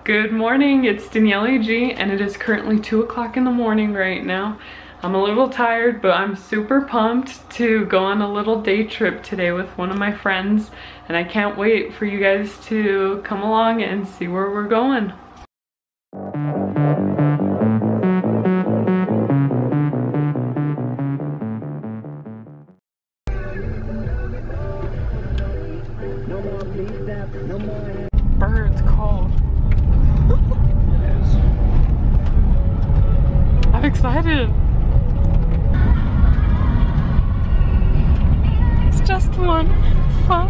Good morning, it's Danyellie G and it is currently 2 o'clock in the morning right now. I'm a little tired, but I'm super pumped to go on a little day trip today with one of my friends, and I can't wait for you guys to come along and see where we're going. Birds called. I'm excited. It's just one fun.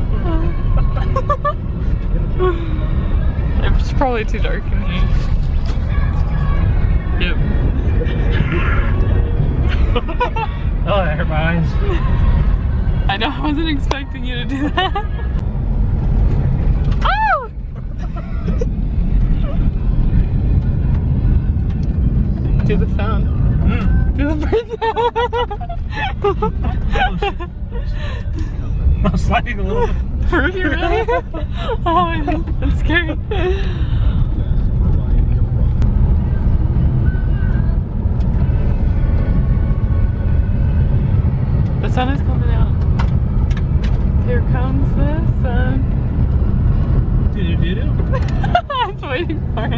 It's probably too dark in here. Yep. Oh, that hurt my eyes. I know, I wasn't expecting you to do that. Oh! Do the sound. Do the bird sound. I'm sliding a little bit. Are you really? Oh, that's scary. The sun is coming out. Here comes the sun. Do-do-do-do. I was waiting for it.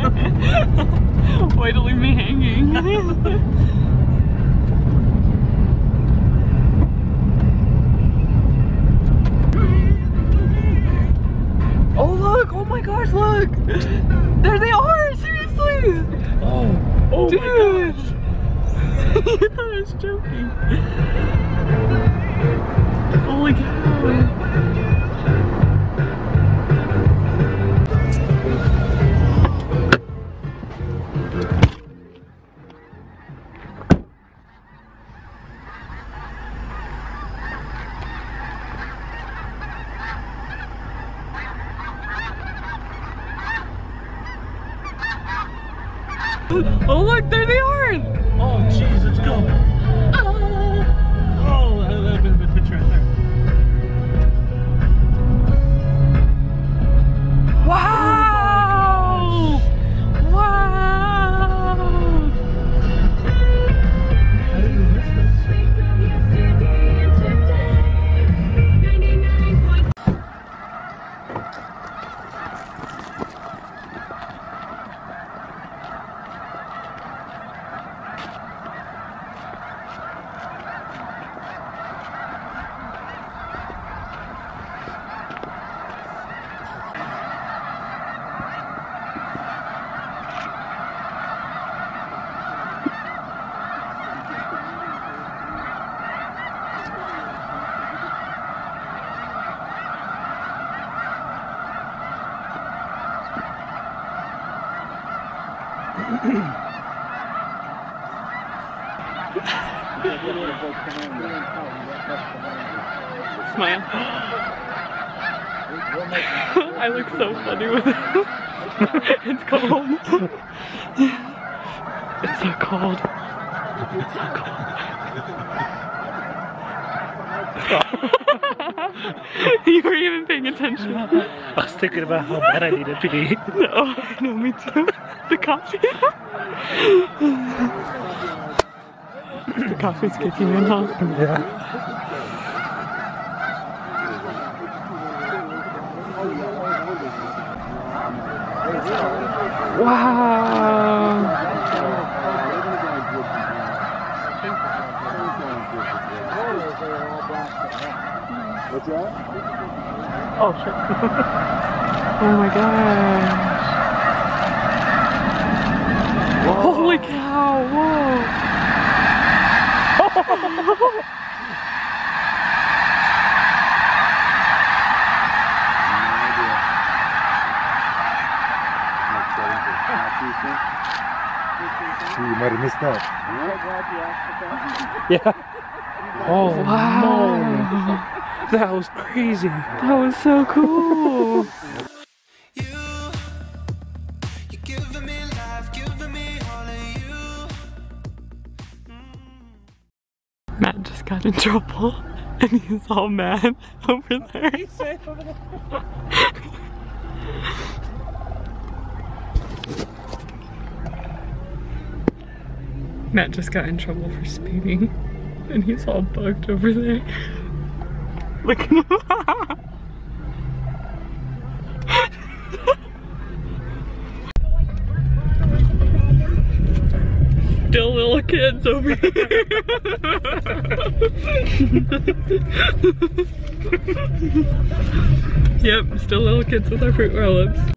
Way to leave me hanging. Oh look! Oh my gosh, look! There they are! Seriously! Oh dude! my gosh! You thought I was joking. Holy cow! Oh look, there they are! Oh jeez, let's go! Oh, that would have been a good picture right there. Wow! Wow! How did we miss this? Smile. I look so funny with it. It's cold. It's so cold. It's so cold. You weren't even paying attention. I was thinking about how bad I need to pee. No, I know, me too. The coffee. The coffee's kicking in, huh? Yeah. Wow! What's that? Oh shit. Oh my gosh! Whoa. Holy cow! Whoa! You might have missed that. Yeah. Oh Wow! no. That was crazy. That was so cool! Matt just got in trouble and he's all mad over there. He's safe over there. Matt just got in trouble for speeding and he's all bugged over there. Look at him. Still little kids over here. Yep, still little kids with our fruit roll-ups.